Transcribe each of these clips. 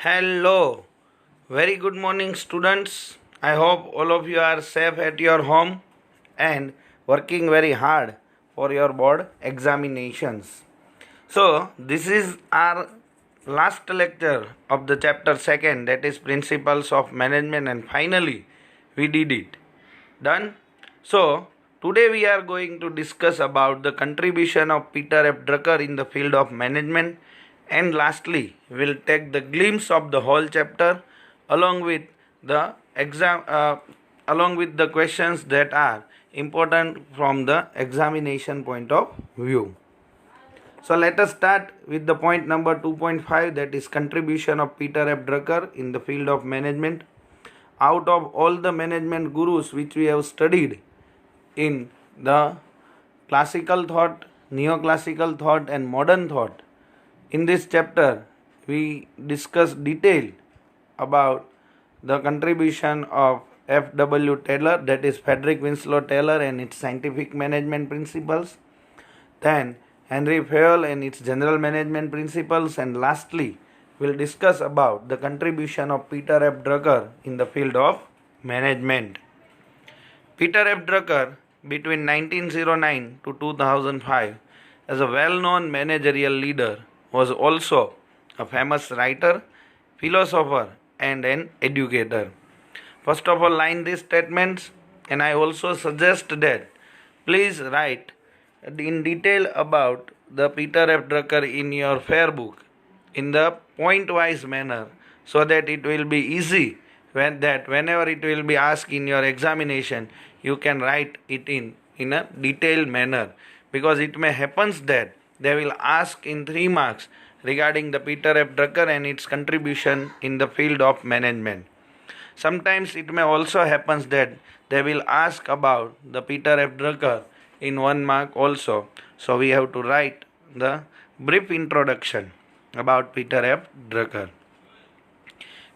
Hello, very good morning, students. I hope all of you are safe at your home and working very hard for your board examinations. So, this is our last lecture of the chapter 2nd, that is Principles of Management, and finally we did it. Done? So, today we are going to discuss about the contribution of Peter F. Drucker in the field of management, and lastly we will take the glimpse of the whole chapter along with the questions that are important from the examination point of view. So let us start with the point number 2.5, that is contribution of Peter F. Drucker in the field of management. Out of all the management gurus which we have studied in the classical thought, neoclassical thought and modern thought, in this chapter we discuss detail about the contribution of F.W. Taylor, that is Frederick Winslow Taylor, and its scientific management principles, then Henry Fayol and its general management principles, and lastly we'll discuss about the contribution of Peter F. Drucker in the field of management. Peter F. Drucker between 1909 to 2005 as a well-known managerial leader was also a famous writer, philosopher and an educator. First of all, line these statements, and I also suggest that please write in detail about the Peter F. Drucker in your fair book in the point-wise manner, so that it will be easy whenever it will be asked in your examination, you can write it in a detailed manner, because it may happen that they will ask in 3 marks regarding the Peter F. Drucker and its contribution in the field of management. Sometimes it may also happen that they will ask about the Peter F. Drucker in 1 mark also. So we have to write the brief introduction about Peter F. Drucker.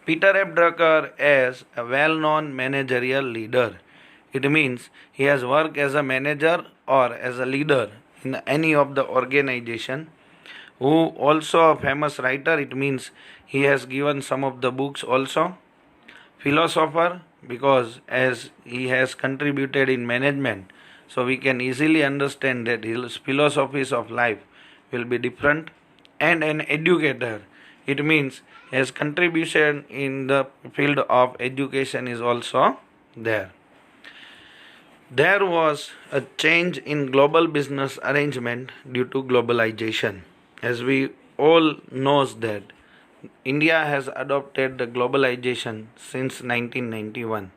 Peter F. Drucker is a well-known managerial leader. It means he has worked as a manager or as a leader in any of the organization. Who also a famous writer, it means he has given some of the books also. Philosopher, because as he has contributed in management, so we can easily understand that his philosophies of life will be different. And an educator, it means his contribution in the field of education is also there. There was a change in global business arrangement due to globalization. As we all knows that India has adopted the globalization since 1991.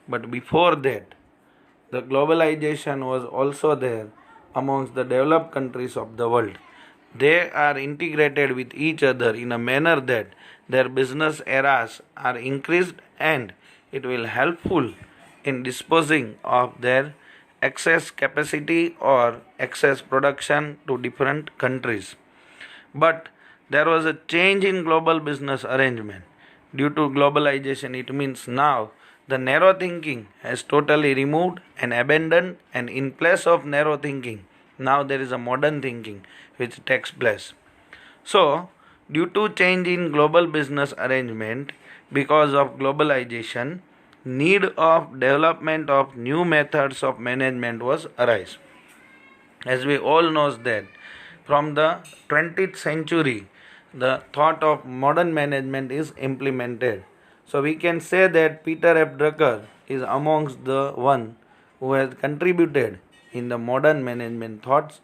But before that, the globalization was also there amongst the developed countries of the world. They are integrated with each other in a manner that their business eras are increased, and it will helpful in disposing of their excess capacity or excess production to different countries. But there was a change in global business arrangement due to globalization. It means now the narrow thinking has totally removed and abandoned, and in place of narrow thinking, now there is a modern thinking which takes place. So, due to change in global business arrangement because of globalization, need of development of new methods of management was arise. As we all know that from the 20th century, the thought of modern management is implemented. So we can say that Peter F. Drucker is amongst the one who has contributed in the modern management thoughts,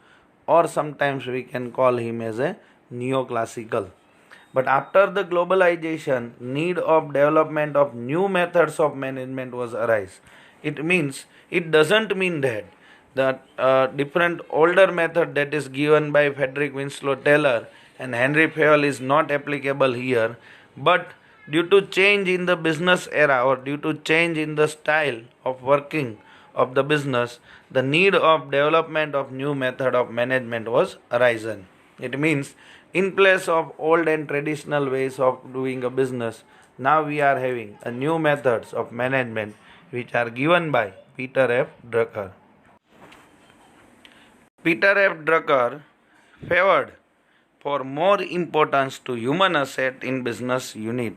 or sometimes we can call him as a neoclassical. But after the globalization, need of development of new methods of management was arise. It doesn't mean that the different older method that is given by Frederick Winslow Taylor and Henry Fayol is not applicable here, but due to change in the business era or due to change in the style of working of the business, the need of development of new method of management was arisen. It means in place of old and traditional ways of doing a business, now we are having a new methods of management which are given by Peter F. Drucker. Peter F. Drucker favored for more importance to human asset in business unit.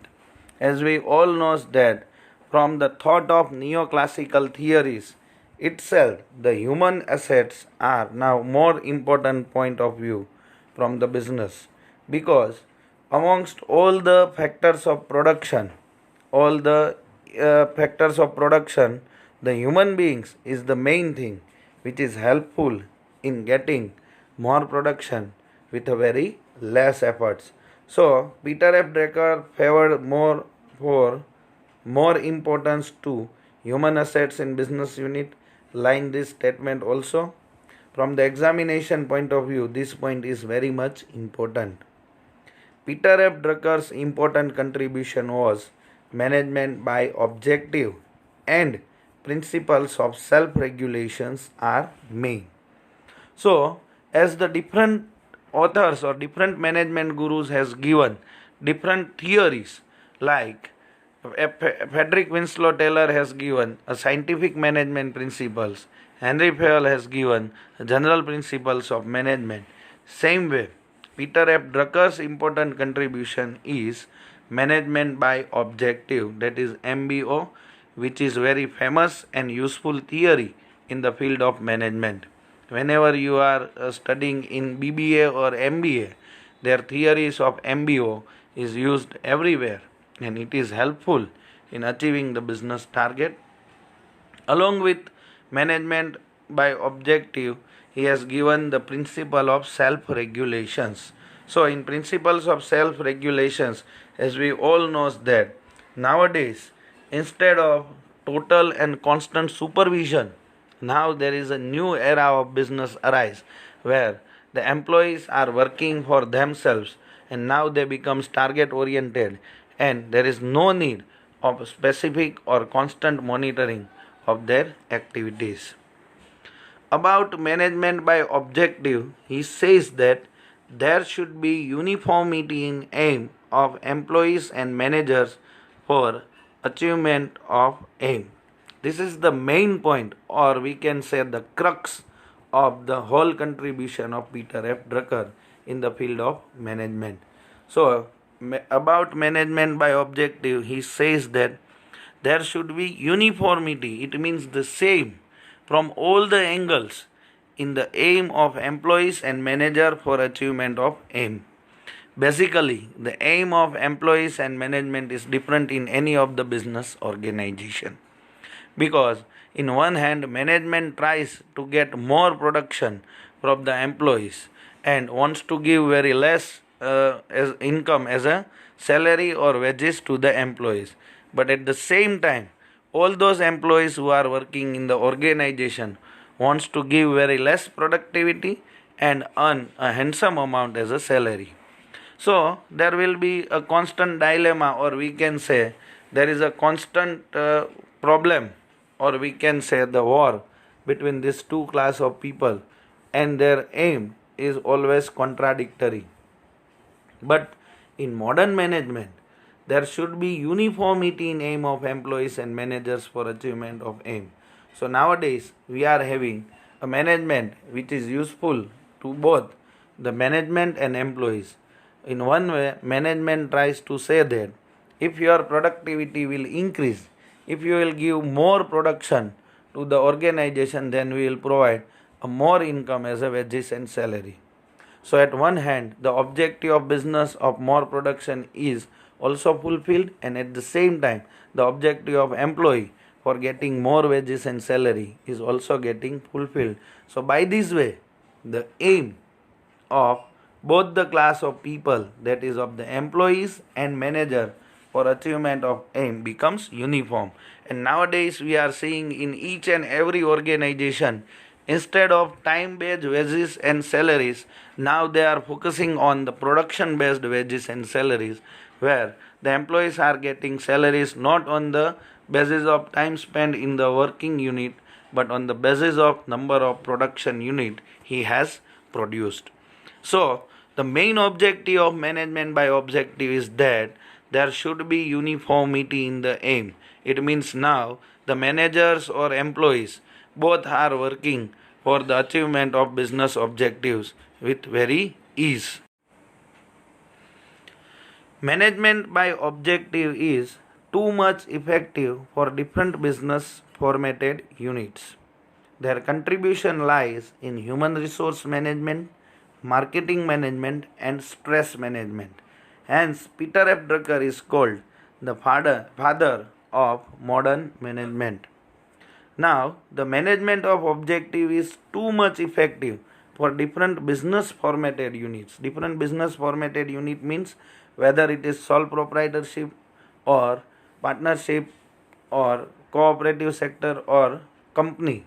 As we all know that from the thought of neoclassical theories itself, the human assets are now more important point of view from the business, because amongst all the factors of production, all the factors of production, the human beings is the main thing which is helpful in getting more production with a very less efforts. So Peter F. Drucker favored more importance to human assets in business unit. Line this statement also. From the examination point of view, this point is very much important. Peter F. Drucker's important contribution was management by objective and principles of self-regulations are main. So, as the different authors or different management gurus has given different theories, like Frederick Winslow Taylor has given a scientific management principles, Henry Fayol has given general principles of management. Same way, Peter F. Drucker's important contribution is management by objective, that is MBO, which is very famous and useful theory in the field of management. Whenever you are studying in BBA or MBA, their theories of MBO is used everywhere, and it is helpful in achieving the business target. Along with management by objective, he has given the principle of self-regulations. So in principles of self-regulations, as we all know that nowadays, instead of total and constant supervision, now there is a new era of business arise, where the employees are working for themselves, and now they become target oriented, and there is no need of specific or constant monitoring of their activities. About management by objective, he says that there should be uniformity in aim of employees and managers for achievement of aim. This is the main point, or we can say the crux of the whole contribution of Peter F. Drucker in the field of management. So, about management by objective, he says that there should be uniformity. It means the same from all the angles in the aim of employees and manager for achievement of aim. Basically, the aim of employees and management is different in any of the business organization, because in one hand management tries to get more production from the employees and wants to give very less as income as a salary or wages to the employees, but at the same time all those employees who are working in the organization wants to give very less productivity and earn a handsome amount as a salary. So there will be a constant dilemma, or we can say there is a constant problem, or we can say the war between these two class of people, and their aim is always contradictory. But in modern management, there should be uniformity in aim of employees and managers for achievement of aim. So nowadays we are having a management which is useful to both the management and employees. In one way, management tries to say that if your productivity will increase, if you will give more production to the organization, then we will provide a more income as a wages and salary. So at one hand, the objective of business of more production is also fulfilled, and at the same time the objective of employee for getting more wages and salary is also getting fulfilled. So by this way, the aim of both the class of people, that is of the employees and manager, for achievement of aim becomes uniform. And nowadays we are seeing in each and every organization, instead of time based wages and salaries, now they are focusing on the production based wages and salaries, where the employees are getting salaries not on the basis of time spent in the working unit, but on the basis of number of production unit he has produced. So the main objective of management by objective is that there should be uniformity in the aim. It means now the managers or employees both are working for the achievement of business objectives with very ease. Management by objective is too much effective for different business formatted units. Their contribution lies in human resource management, marketing management, and stress management. Hence, Peter F. Drucker is called the father of modern management. Now, the management of objective is too much effective for different business formatted units. Different business formatted unit means whether it is sole proprietorship or partnership or cooperative sector or company.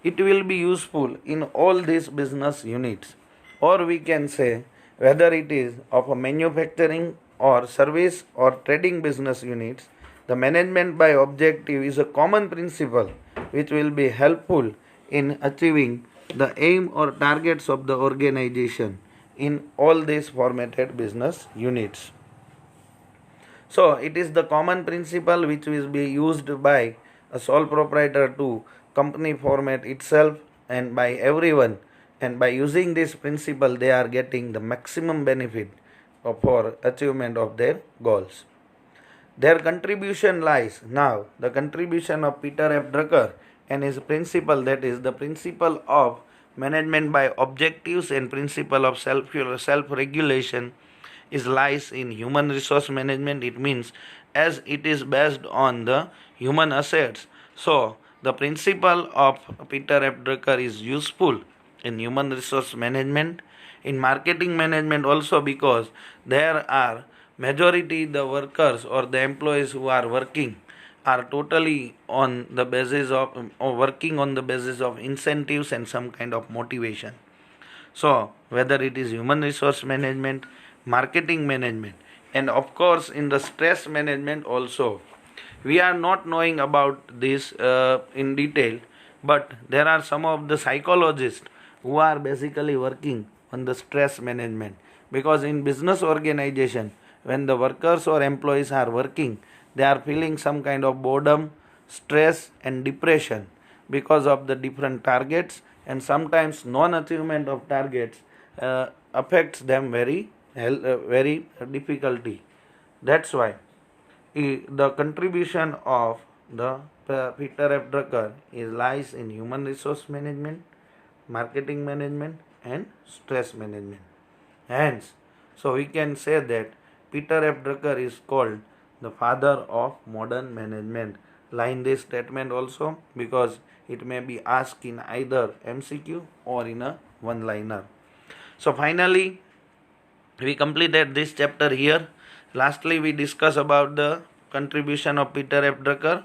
It will be useful in all these business units, or we can say whether it is of a manufacturing or service or trading business units. The management by objective is a common principle which will be helpful in achieving the aim or targets of the organization in all these formatted business units. So it is the common principle which will be used by a sole proprietor to company format itself and by everyone, and by using this principle they are getting the maximum benefit for achievement of their goals. Their contribution lies. Now the contribution of Peter F. Drucker and his principle, that is the principle of management by objectives and principle of self-regulation, is lies in human resource management. It means as it is based on the human assets. So the principle of Peter F. Drucker is useful in human resource management, in marketing management also, because there are majority the workers or the employees who are working are totally on the basis of or working on the basis of incentives and some kind of motivation. So whether it is human resource management, marketing management, and of course in the stress management also, we are not knowing about this in detail, but there are some of the psychologists who are basically working on the stress management, because in business organization when the workers or employees are working, they are feeling some kind of boredom, stress and depression because of the different targets, and sometimes non-achievement of targets affects them very difficulty. That's why the contribution of the Peter F. Drucker lies in human resource management, marketing management and stress management. Hence, so we can say that Peter F. Drucker is called the father of modern management. Line this statement also, because it may be asked in either MCQ or in a one-liner. So finally, we completed this chapter here. Lastly, we discuss about the contribution of Peter F. Drucker.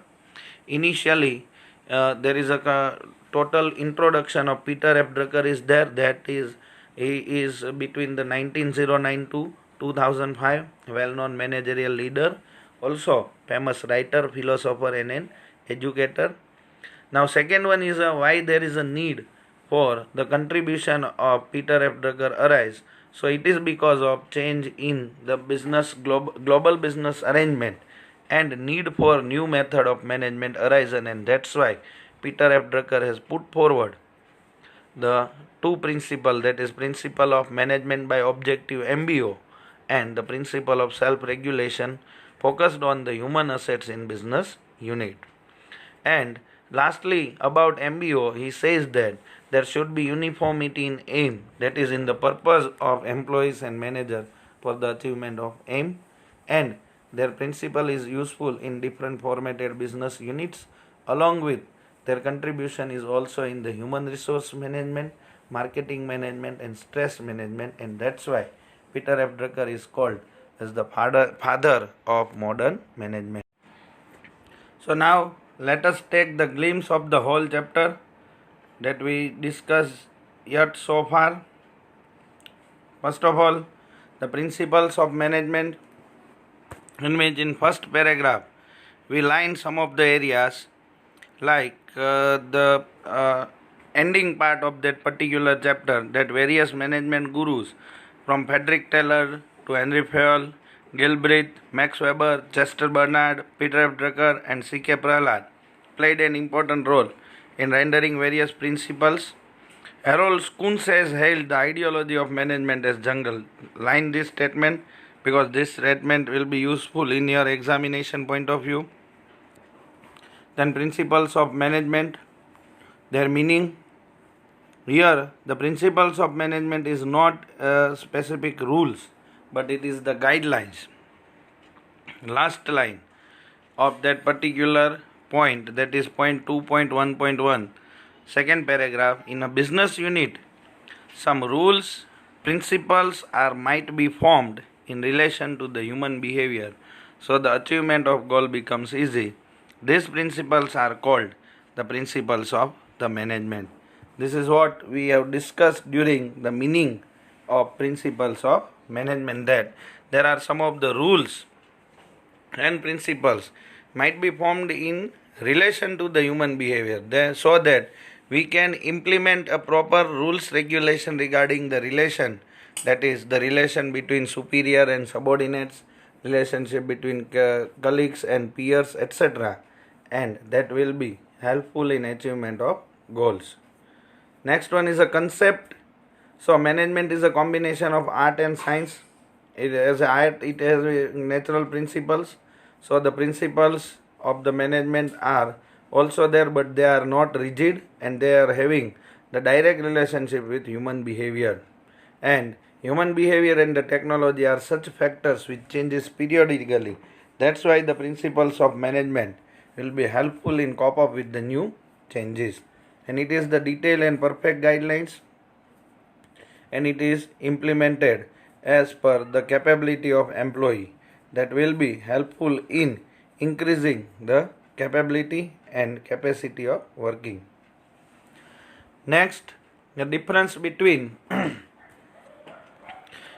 Initially, there is a total introduction of Peter F. Drucker is there. That is, he is between the 1909 to 2005, well-known managerial leader, also famous writer, philosopher and an educator. Now second one is why there is a need for the contribution of Peter F. Drucker arise. So it is because of change in the business global business arrangement and need for new method of management arisen, and that's why Peter F. Drucker has put forward the two principles, that is principle of management by objective MBO and the principle of self-regulation focused on the human assets in business unit. And lastly, about MBO, he says that there should be uniformity in aim, that is in the purpose of employees and manager for the achievement of aim, and their principle is useful in different formatted business units. Along with their contribution is also in the human resource management, marketing management and stress management, and that's why Peter F. Drucker is called as the father of modern management. So now let us take the glimpse of the whole chapter that we discussed yet so far. First of all, the principles of management, in which in first paragraph we line some of the areas like the ending part of that particular chapter, that various management gurus from Frederick Taylor to Henry Fayol, Gilbreth, Max Weber, Chester Bernard, Peter F. Drucker and C.K. Prahlad played an important role in rendering various principles. Harold Kuntz has hailed the ideology of management as jungle. Line this statement: because this statement will be useful in your examination point of view. Then principles of management, their meaning. Here the principles of management is not specific rules, but it is the guidelines. Last line of that particular point, that is point 2.1.1, second paragraph, in a business unit some rules, principles might be formed in relation to the human behavior, so the achievement of goal becomes easy. These principles are called the principles of the management. This is what we have discussed during the meaning of principles of management, that there are some of the rules and principles might be formed in relation to the human behavior, so that we can implement a proper rules regulation regarding the relation, that is the relation between superior and subordinates, relationship between colleagues and peers, etc., and that will be helpful in achievement of goals. Next one is a concept. So management is a combination of art and science. It has natural principles. So the principles of the management are also there, but they are not rigid, and they are having the direct relationship with human behavior. And human behavior and the technology are such factors which changes periodically. That's why the principles of management will be helpful in cope up with the new changes. And it is the detailed and perfect guidelines, and it is implemented as per the capability of employee, that will be helpful in increasing the capability and capacity of working. Next, the difference between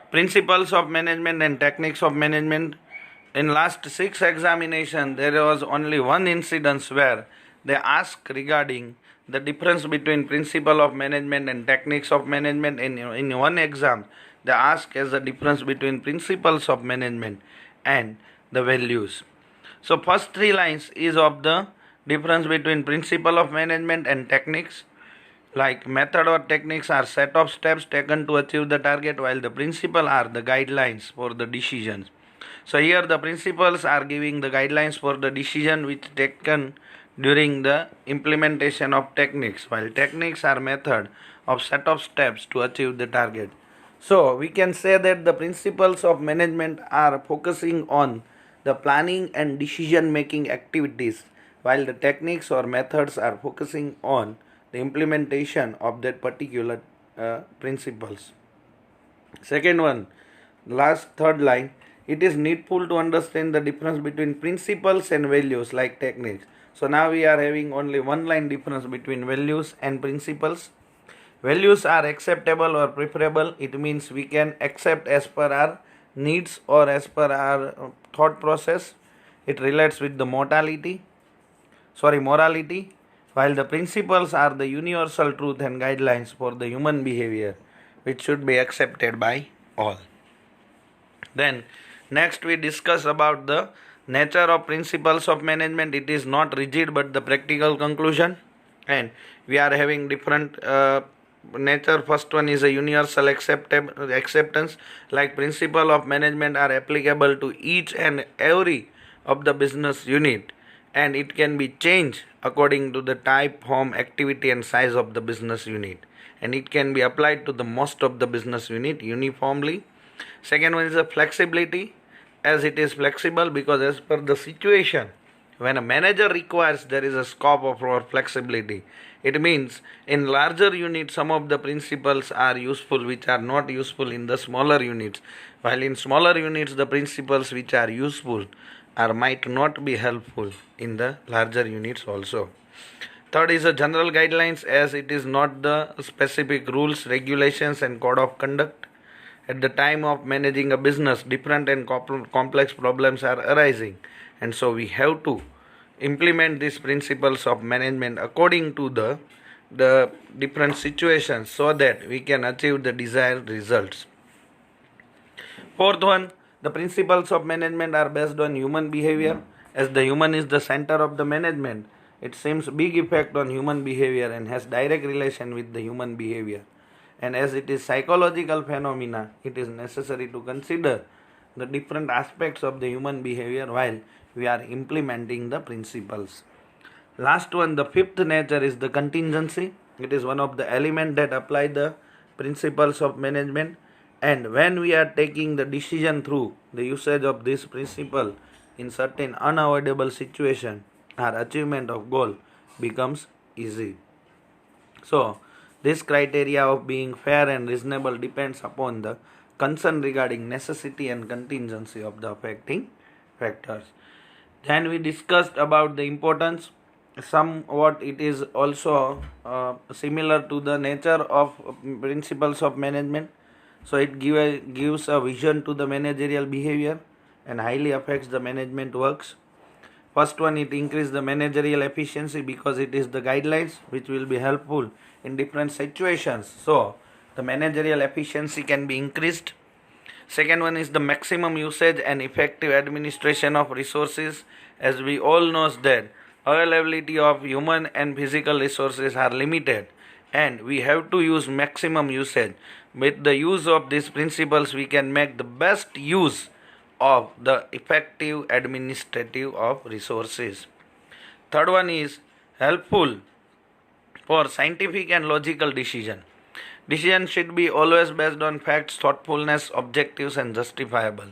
principles of management and techniques of management. In last 6 examinations, there was only one incidence where they asked regarding the difference between principle of management and techniques of management. In one exam, they asked as the difference between principles of management and the values. So first 3 lines is of the difference between principle of management and techniques. Like method or techniques are set of steps taken to achieve the target, while the principle are the guidelines for the decisions. So here the principles are giving the guidelines for the decision which taken during the implementation of techniques, while techniques are method of set of steps to achieve the target. So we can say that the principles of management are focusing on the planning and decision making activities, while the techniques or methods are focusing on the implementation of that particular principles. Second one, third line, it is needful to understand the difference between principles and values like techniques. So now we are having only one line difference between values and principles. Values are acceptable or preferable. It means we can accept as per our needs or as per our thought process. It relates with the morality, while the principles are the universal truth and guidelines for the human behavior, which should be accepted by all. Then next we discuss about the nature of principles of management. It is not rigid but the practical conclusion, and we are having different nature. First one is a universal acceptance, like principle of management are applicable to each and every of the business unit, and it can be changed according to the type, form, activity and size of the business unit, and it can be applied to the most of the business unit uniformly. Second one is a flexibility, as it is flexible because as per the situation, when a manager requires, there is a scope for flexibility. It means in larger units some of the principles are useful which are not useful in the smaller units, while in smaller units the principles which are useful might not be helpful in the larger units also. Third is a general guidelines, as it is not the specific rules, regulations and code of conduct. At the time of managing a business, different and complex problems are arising, and so we have to implement these principles of management according to the different situations, so that we can achieve the desired results. Fourth one, the principles of management are based on human behavior. As the human is the center of the management, it seems big effect on human behavior and has direct relation with the human behavior. And as it is psychological phenomena, it is necessary to consider the different aspects of the human behavior while we are implementing the principles. Last one, the fifth nature is the contingency. It is one of the elements that apply the principles of management, and when we are taking the decision through the usage of this principle in certain unavoidable situation, our achievement of goal becomes easy. So, this criteria of being fair and reasonable depends upon the concern regarding necessity and contingency of the affecting factors. Then we discussed about the importance. Somewhat it is also similar to the nature of principles of management. So it gives a vision to the managerial behavior and highly affects the management works. First one, it increases the managerial efficiency because it is the guidelines which will be helpful in different situations. So the managerial efficiency can be increased. Second one is the maximum usage and effective administration of resources. As we all know that availability of human and physical resources are limited and we have to use maximum usage. With the use of these principles, we can make the best use of the effective administrative of resources. Third one is helpful for scientific and logical decision. Decision should be always based on facts, thoughtfulness, objectives and justifiable.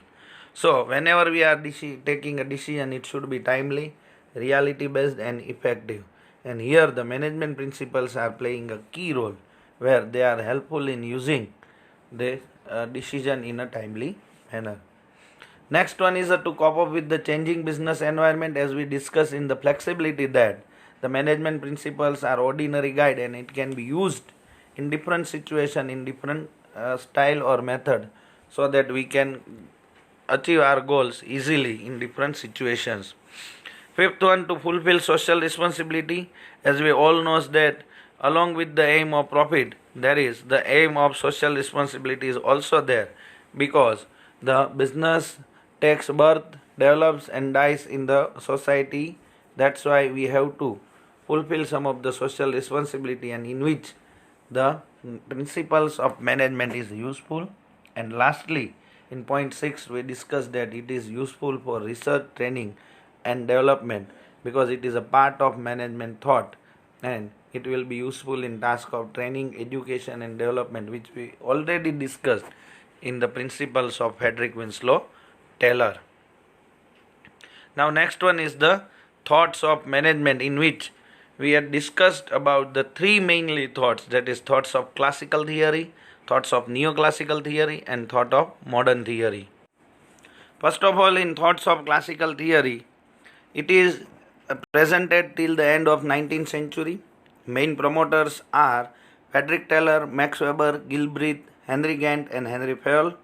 So whenever we are taking a decision, it should be timely, reality based and effective. And here the management principles are playing a key role where they are helpful in using the decision in a timely manner. Next one is to cope up with the changing business environment, as we discussed in the flexibility that the management principles are ordinary guide and it can be used in different situation, in different style or method, so that we can achieve our goals easily in different situations. Fifth one, to fulfill social responsibility. As we all know that along with the aim of profit, there is the aim of social responsibility is also there, because the business takes birth, develops and dies in the society. That's why we have to fulfill some of the social responsibility, and in which the principles of management is useful. And lastly, in point 6 we discussed that it is useful for research, training and development, because it is a part of management thought and it will be useful in task of training, education and development, which we already discussed in the principles of Frederick, Winslow, Taylor. Now next one is the thoughts of management, in which we had discussed about the three mainly thoughts, that is thoughts of classical theory, thoughts of neoclassical theory and thought of modern theory. First of all, in thoughts of classical theory, it is presented till the end of 19th century. Main promoters are Frederick Taylor, Max Weber, Gilbreth, Henry Gantt and Henry Fayol.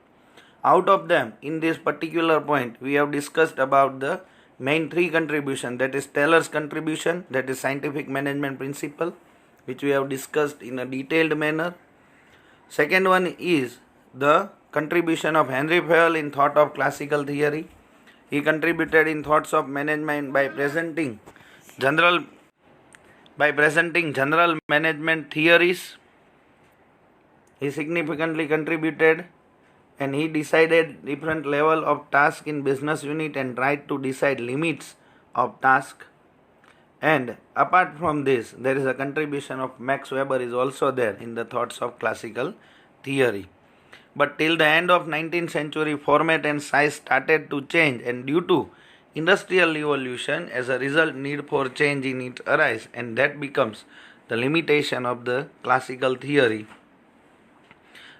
Out of them, in this particular point, we have discussed about the main three contributions, that is Taylor's contribution, that is scientific management principle, which we have discussed in a detailed manner. Second one is the contribution of Henry Fayol in thought of classical theory. He contributed in thoughts of management by presenting general management theories. He significantly contributed, and he decided different level of task in business unit and tried to decide limits of task. And apart from this, there is a contribution of Max Weber is also there in the thoughts of classical theory. But till the end of 19th century, format and size started to change, and due to industrial evolution, as a result, need for change in it arise, and that becomes the limitation of the classical theory,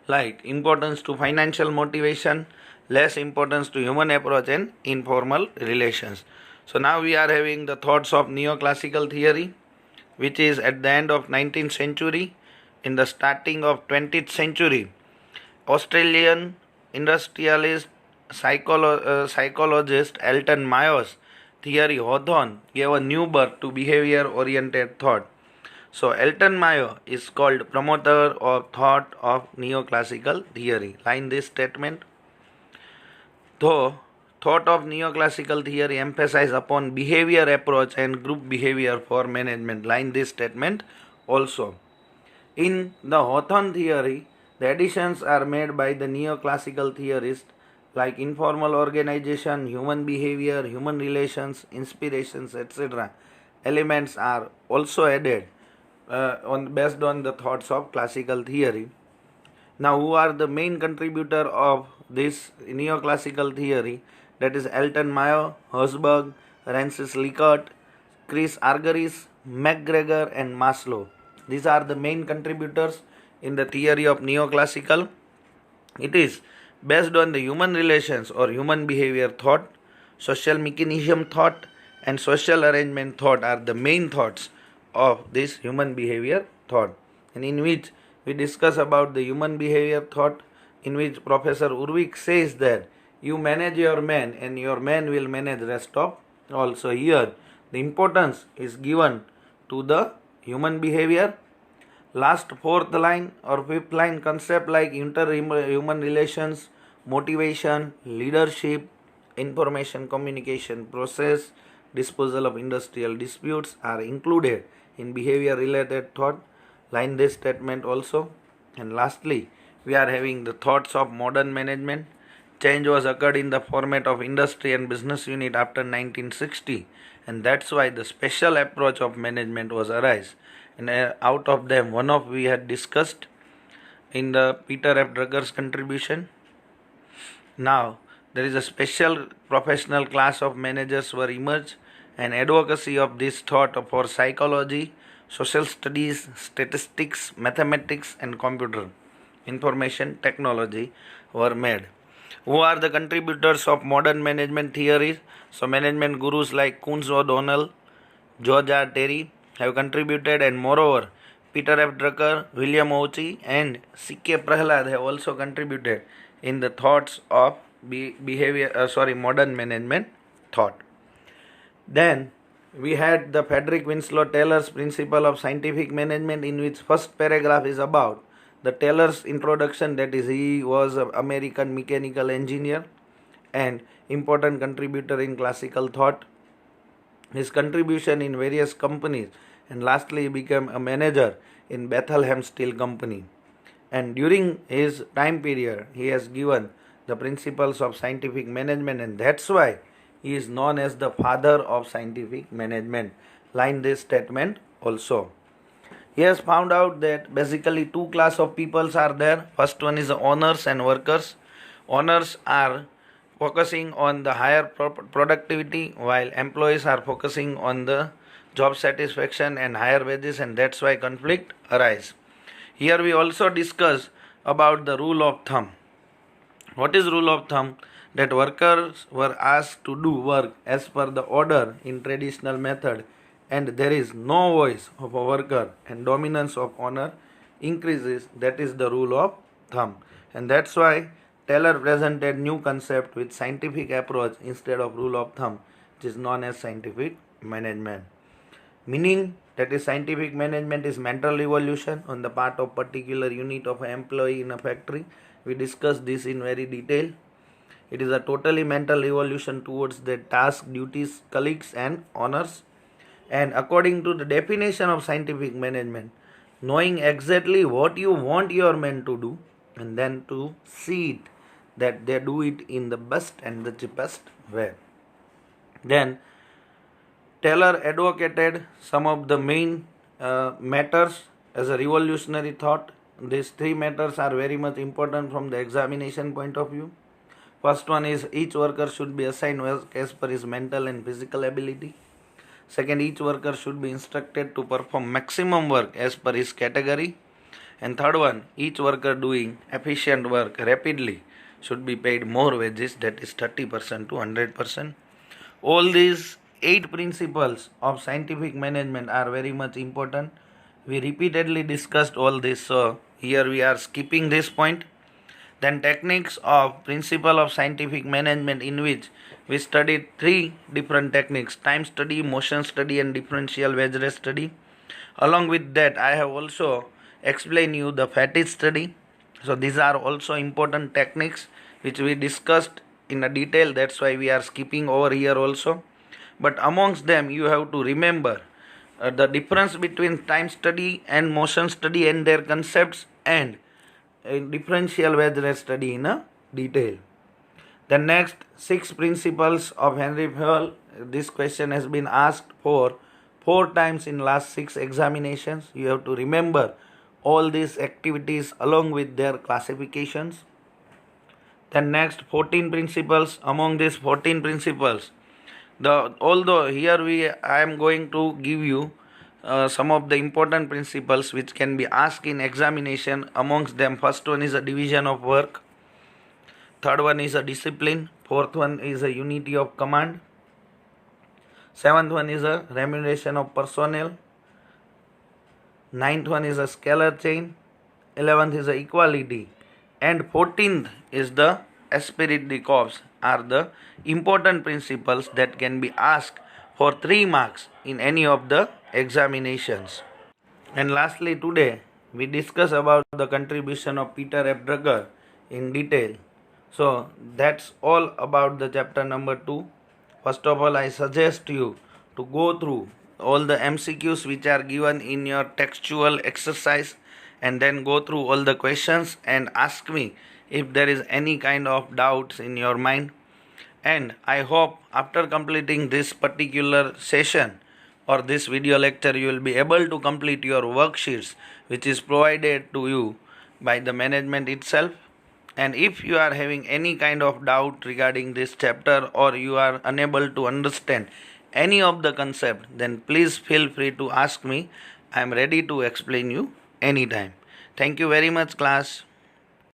like importance to financial motivation, less importance to human approach and informal relations. So now we are having the thoughts of neoclassical theory, which is at the end of 19th century. In the starting of 20th century, Australian industrialist psychologist Elton Mayo's theory Hawthorne gave a new birth to behavior-oriented thought. So Elton Mayo is called promoter of thought of neoclassical theory. Line this statement. Though thought of neoclassical theory emphasize upon behavior approach and group behavior for management. Line this statement also. In the Hawthorne theory, the additions are made by the neoclassical theorist like informal organization, human behavior, human relations, inspirations, etc. elements are also added based on the thoughts of classical theory. Now, who are the main contributor of this neoclassical theory? That is Elton Meyer, Herzberg, Francis Likert, Chris Argyris, McGregor, and Maslow. These are the main contributors in the theory of neoclassical. It is based on the human relations or human behavior thought, social mechanism thought, and social arrangement thought are the main thoughts of this human behavior thought, and in which we discuss about the human behavior thought, in which Professor Urvik says that you manage your man and your man will manage rest of all. So here the importance is given to the human behavior. Last fourth line or fifth line concept like inter-human relations, motivation, leadership, information communication process, disposal of industrial disputes are included in behavior related thought. Line this statement also. And lastly, we are having the thoughts of modern management. Change was occurred in the format of industry and business unit after 1960, and that's why the special approach of management was arise. And out of them, one of we had discussed in the Peter F. Drucker's contribution. Now, there is a special professional class of managers were emerged, and advocacy of this thought for psychology, social studies, statistics, mathematics, and computer information technology were made. Who are the contributors of modern management theories? So, management gurus like Kuntz O'Donnell, George R. Terry have contributed, and moreover, Peter F. Drucker, William Ochi, and C.K. Prahalad have also contributed in the thoughts of modern management thought. Then we had the Frederick Winslow Taylor's principle of scientific management, in which first paragraph is about the Taylor's introduction, that is he was an American mechanical engineer and important contributor in classical thought. His contribution in various companies, and lastly he became a manager in Bethlehem Steel Company. And during his time period he has given the principles of scientific management, and that's why he is known as the father of scientific management. Line this statement also. He has found out that basically two class of peoples are there. First one is the owners and workers. Owners are focusing on the higher productivity, while employees are focusing on the job satisfaction and higher wages, and that's why conflict arise. Here we also discuss about the rule of thumb. What is rule of thumb? That workers were asked to do work as per the order in traditional method, and there is no voice of a worker and dominance of owner increases. That is the rule of thumb, and that's why Taylor presented new concept with scientific approach instead of rule of thumb, which is known as scientific management. Meaning that is scientific management is mental evolution on the part of particular unit of an employee in a factory. We discussed this in very detail. It is a totally mental evolution towards their task, duties, colleagues and honors. And according to the definition of scientific management, knowing exactly what you want your men to do and then to see it that they do it in the best and the cheapest way. Then Taylor advocated some of the main matters as a revolutionary thought. These three matters are very much important from the examination point of view. First one is each worker should be assigned work as per his mental and physical ability. Second, each worker should be instructed to perform maximum work as per his category. And third one, each worker doing efficient work rapidly should be paid more wages, that is 30% to 100%. All these 8 principles of scientific management are very much important. We repeatedly discussed all this, so here we are skipping this point. Then techniques of principle of scientific management, in which we studied 3 different techniques: time study, motion study and differential wage rate study. Along with that, I have also explained you the fatigue study. So these are also important techniques which we discussed in a detail. That's why we are skipping over here also. But amongst them you have to remember the difference between time study and motion study and their concepts, and differential wage rate study in a detail. The next 6 principles of Henry Fayol. This question has been asked for 4 times in last 6 examinations. You have to remember all these activities along with their classifications. The next 14 principles. Among these 14 principles, although here I am going to give you some of the important principles which can be asked in examination. Amongst them, first one is a division of work, third one is a discipline, fourth one is a unity of command, seventh one is a remuneration of personnel, ninth one is a scalar chain, 11th is a equality, and 14th is the esprit de corps, are the important principles that can be asked for 3 marks in any of the examinations. And lastly, today we discuss about the contribution of Peter F. Drucker in detail. So that's all about the chapter number 2. First of all, I suggest you to go through all the MCQs which are given in your textual exercise, and then go through all the questions and ask me if there is any kind of doubts in your mind. And I hope after completing this particular session or this video lecture, you will be able to complete your worksheets which is provided to you by the management itself. And if you are having any kind of doubt regarding this chapter, or you are unable to understand any of the concept, then please feel free to ask me. I am ready to explain you anytime. Thank you very much, class.